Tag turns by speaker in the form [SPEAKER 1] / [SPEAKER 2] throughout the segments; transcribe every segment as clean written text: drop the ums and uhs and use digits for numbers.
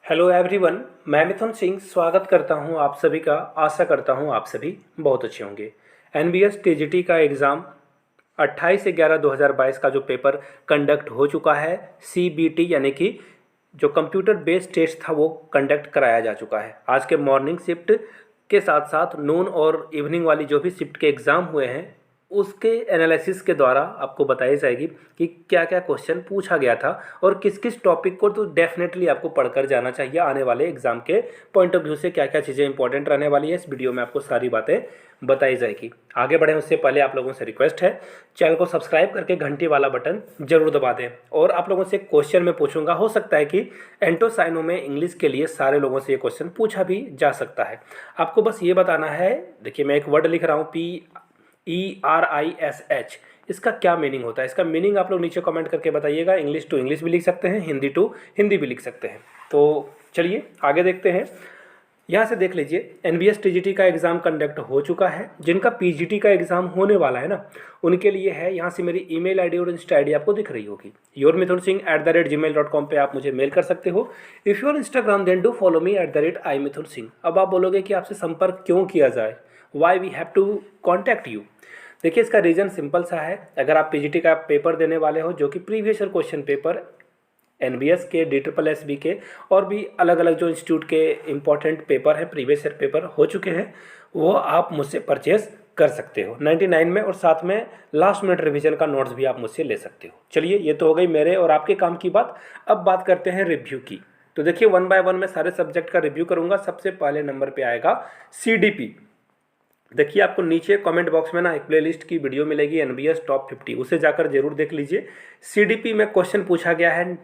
[SPEAKER 1] Hello everyone. मैं मिथुन सिंह स्वागत करता हूं आप सभी का। आशा करता हूं आप सभी बहुत अच्छे होंगे। एनबीएस टीजीटी का एग्ज़ाम 28/11/2022 का जो पेपर कंडक्ट हो चुका है, सीबीटी यानी कि जो कंप्यूटर बेस्ड टेस्ट था वो कंडक्ट कराया जा चुका है। आज के मॉर्निंग शिफ्ट के साथ साथ नून और इवनिंग वाली जो भी शिफ्ट के एग्ज़ाम हुए हैं उसके एनालिसिस के द्वारा आपको बताई जाएगी कि क्या क्या क्वेश्चन पूछा गया था और किस किस टॉपिक को तो डेफिनेटली आपको पढ़कर जाना चाहिए। आने वाले एग्जाम के पॉइंट ऑफ व्यू से क्या क्या चीज़ें इंपॉर्टेंट रहने वाली है, इस वीडियो में आपको सारी बातें बताई जाएगी। आगे बढ़ें उससे पहले आप लोगों से रिक्वेस्ट है, चैनल को सब्सक्राइब करके घंटी वाला बटन जरूर दबा दें। और आप लोगों से क्वेश्चन मैं पूछूंगा, हो सकता है कि एंटोसाइनो में इंग्लिश के लिए सारे लोगों से ये क्वेश्चन पूछा भी जा सकता है। आपको बस ये बताना है, देखिए मैं एक वर्ड लिख रहा हूँ, PERISH। इसका क्या मीनिंग होता है, इसका मीनिंग आप लोग नीचे कमेंट करके बताइएगा। इंग्लिश टू इंग्लिश भी लिख सकते हैं, हिंदी टू हिंदी भी लिख सकते हैं। तो चलिए आगे देखते हैं। यहाँ से देख लीजिए, एनबीएस टीजीटी का एग्ज़ाम कंडक्ट हो चुका है। जिनका पीजीटी का एग्ज़ाम होने वाला है ना, उनके लिए है, यहाँ से मेरी ईमेल आईडी और इंस्टा आईडी आपको दिख रही होगी। yourmithunsingh@gmail.com पे आप मुझे मेल कर सकते हो। If you're Instagram then do follow me @imithunsingh। अब आप बोलोगे कि आपसे संपर्क क्यों किया जाए, why we have to contact you. देखिए इसका रीज़न सिंपल सा है। अगर आप पीजीटी का पेपर देने वाले हो, जो कि previous year question paper NBS के, DSSB के और भी अलग अलग जो इंस्टीट्यूट के इंपॉर्टेंट पेपर हैं, प्रीवियस ईयर पेपर हो चुके हैं, वो आप मुझसे परचेज कर सकते हो 99 में। और साथ में लास्ट मिनट रिवीजन का नोट्स भी आप मुझसे ले सकते हो। चलिए ये तो हो गई मेरे और आपके काम की बात। अब बात करते हैं रिव्यू की। तो देखिए 1 बाय 1 मैं सारे सब्जेक्ट का रिव्यू करूँगा। सबसे पहले नंबर पर आएगा CDP। देखिए आपको नीचे कमेंट बॉक्स में ना एक प्लेलिस्ट की वीडियो मिलेगी, एनबीएस टॉप 50, उसे जाकर जरूर देख लीजिए। सीडीपी में क्वेश्चन पूछा गया है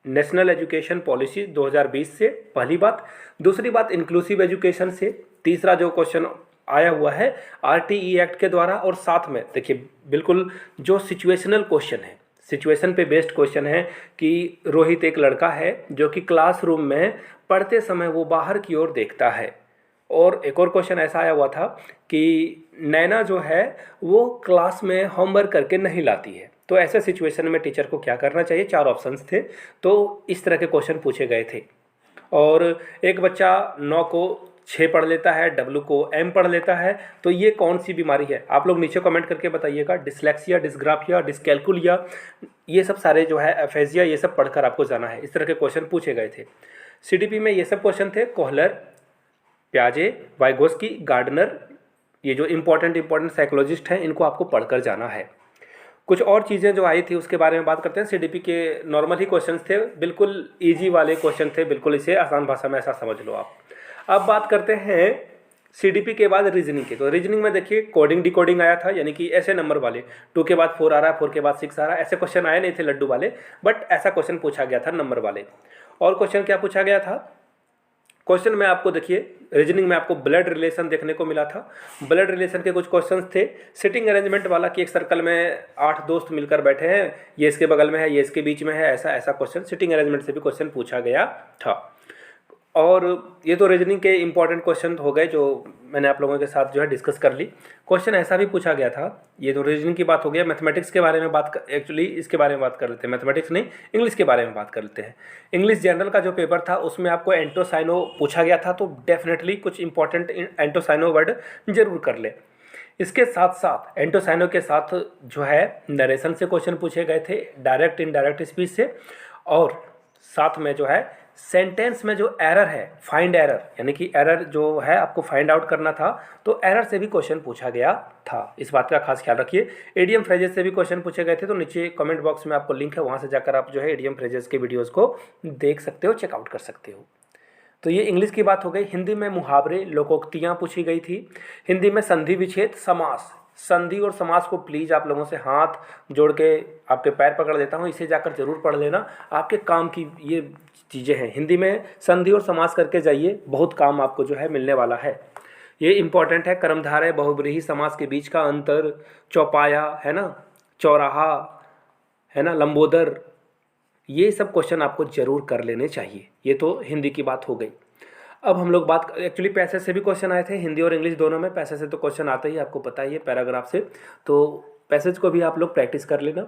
[SPEAKER 1] नेशनल एजुकेशन पॉलिसी 2020 से, पहली बात। दूसरी बात इंक्लूसिव एजुकेशन से। तीसरा जो क्वेश्चन आया हुआ है RTE एक्ट के द्वारा। और साथ में देखिए बिल्कुल जो सिचुएशनल क्वेश्चन है, सिचुएशन पे बेस्ड क्वेश्चन है कि रोहित एक लड़का है जो कि क्लासरूम में पढ़ते समय वो बाहर की ओर देखता है। और एक और क्वेश्चन ऐसा आया हुआ था कि नैना जो है वो क्लास में होमवर्क करके नहीं लाती है, तो ऐसे सिचुएशन में टीचर को क्या करना चाहिए। 4 ऑप्शंस थे, तो इस तरह के क्वेश्चन पूछे गए थे। और एक बच्चा 9 को 6 पढ़ लेता है, W को M पढ़ लेता है, तो ये कौन सी बीमारी है, आप लोग नीचे कमेंट करके बताइएगा। डिसलेक्सिया, डिस्ग्राफिया, डिस्कैल्कुलिया, ये सब सारे जो है एफेजिया, ये सब पढ़कर आपको जाना है। इस तरह के क्वेश्चन पूछे गए थे। CDP में ये सब क्वेश्चन थे। कोहलर, प्याजे, वाइगोस्की, गार्डनर, ये जो इंपॉर्टेंट साइकोलॉजिस्ट हैं, इनको आपको पढ़कर जाना है। कुछ और चीज़ें जो आई थी उसके बारे में बात करते हैं। सीडीपी के नॉर्मल ही क्वेश्चंस थे, बिल्कुल इजी वाले क्वेश्चन थे, बिल्कुल इसे आसान भाषा में ऐसा समझ लो आप। अब बात करते हैं सीडीपी के बाद रीजनिंग की। तो रीजनिंग में देखिए कोडिंग डिकोडिंग आया था, यानी कि ऐसे नंबर वाले 2 के बाद 4 आ रहा है, 4 के बाद 6 आ रहा है, ऐसे क्वेश्चन आए नहीं थे लड्डू वाले, बट ऐसा क्वेश्चन पूछा गया था नंबर वाले। और क्वेश्चन क्या पूछा गया था, क्वेश्चन में आपको देखिए रीजनिंग में आपको ब्लड रिलेशन देखने को मिला था। ब्लड रिलेशन के कुछ क्वेश्चंस थे। सिटिंग अरेंजमेंट वाला कि एक सर्कल में 8 दोस्त मिलकर बैठे हैं, ये इसके बगल में है, ये इसके बीच में है, ऐसा ऐसा क्वेश्चन सिटिंग अरेंजमेंट से भी क्वेश्चन पूछा गया था। और ये तो रीजनिंग के इंपॉर्टेंट क्वेश्चन हो गए जो मैंने आप लोगों के साथ जो है डिस्कस कर ली। क्वेश्चन ऐसा भी पूछा गया था, ये तो रीजनिंग की बात हो गया। मैथमेटिक्स के बारे में एक्चुअली इसके बारे में बात कर लेते हैं, मैथमेटिक्स नहीं इंग्लिश के बारे में बात कर लेते हैं। इंग्लिश जनरल का जो पेपर था उसमें आपको एंटोसाइनो पूछा गया था, तो डेफिनेटली कुछ इंपॉर्टेंट एंटोसाइनो वर्ड जरूर कर ले। इसके साथ साथ एंटोसाइनो के साथ जो है नरेशन से क्वेश्चन पूछे गए थे, डायरेक्ट इनडायरेक्ट स्पीच से। और साथ में जो है सेंटेंस में जो एरर है, फाइंड एरर, यानी कि एरर जो है आपको फाइंड आउट करना था, तो एरर से भी क्वेश्चन पूछा गया था। इस बात का खास ख्याल रखिए। एडीएम फ्रेजेस से भी क्वेश्चन पूछे गए थे, तो नीचे कमेंट बॉक्स में आपको लिंक है, वहाँ से जाकर आप जो है एडीएम फ्रेजेस के वीडियोज़ को देख सकते हो, चेकआउट कर सकते हो। तो ये इंग्लिश की बात हो गई। हिंदी में मुहावरे, लोकोक्तियाँ पूछी गई थी। हिंदी में संधि विच्छेद, समास। संधि और समास को प्लीज़ आप लोगों से हाथ जोड़ के आपके पैर पकड़ लेता हूँ, इसे जाकर जरूर पढ़ लेना, आपके काम की ये चीज़ें हैं। हिंदी में संधि और समास करके जाइए, बहुत काम आपको जो है मिलने वाला है। ये इंपॉर्टेंट है। कर्मधारय बहुब्रीहि समास के बीच का अंतर, चौपाया है ना, चौराहा है ना, लंबोदर, ये सब क्वेश्चन आपको जरूर कर लेने चाहिए। ये तो हिंदी की बात हो गई। अब हम लोग बात, एक्चुअली पैसेज से भी क्वेश्चन आए थे, हिंदी और इंग्लिश दोनों में। पैसेज से तो क्वेश्चन आते ही आपको पता ही है, पैराग्राफ से, तो पैसेज को भी आप लोग प्रैक्टिस कर लेना।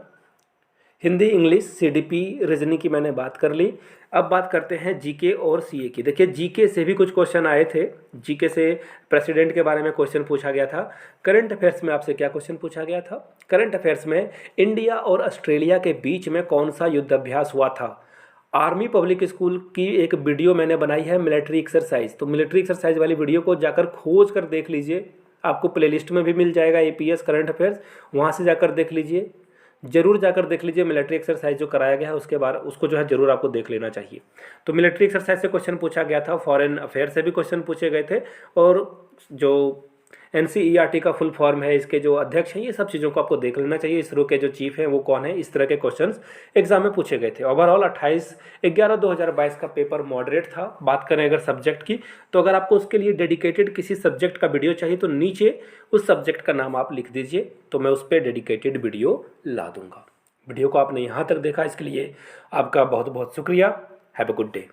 [SPEAKER 1] हिंदी, इंग्लिश, सीडीपी, रीजनिंग की मैंने बात कर ली। अब बात करते हैं जीके और सीए की। देखिए जीके से भी कुछ क्वेश्चन आए थे। जीके से प्रेसिडेंट के बारे में क्वेश्चन पूछा गया था। करंट अफेयर्स में आपसे क्या क्वेश्चन पूछा गया था? करंट अफेयर्स में इंडिया और ऑस्ट्रेलिया के बीच में कौन सा युद्ध अभ्यास हुआ था? आर्मी पब्लिक स्कूल की एक वीडियो मैंने बनाई है, मिलिट्री एक्सरसाइज। तो मिलिट्री एक्सरसाइज वाली वीडियो को जाकर खोज कर देख लीजिए, आपको प्लेलिस्ट में भी मिल जाएगा एपीएस करंट अफेयर्स, वहाँ से जाकर देख लीजिए। जरूर जाकर देख लीजिए मिलिट्री एक्सरसाइज जो कराया गया है उसके बाद उसको जो है जरूर आपको देख लेना चाहिए। तो मिलिट्री एक्सरसाइज से क्वेश्चन पूछा गया था, फॉरेन अफेयर से भी क्वेश्चन पूछे गए थे, और जो एनसीईआरटी का फुल फॉर्म है, इसके जो अध्यक्ष हैं, ये सब चीज़ों को आपको देख लेना चाहिए। इसरो के जो चीफ हैं वो कौन है, इस तरह के क्वेश्चंस एग्जाम में पूछे गए थे। ओवरऑल 28/11/2022 का पेपर मॉडरेट था। बात करें अगर सब्जेक्ट की, तो अगर आपको उसके लिए डेडिकेटेड किसी सब्जेक्ट का वीडियो चाहिए तो नीचे उस सब्जेक्ट का नाम आप लिख दीजिए, तो मैं उस पर डेडिकेटेड वीडियो ला दूंगा। वीडियो को आपने यहाँ तक देखा, इसके लिए आपका बहुत बहुत शुक्रिया। Have a good day.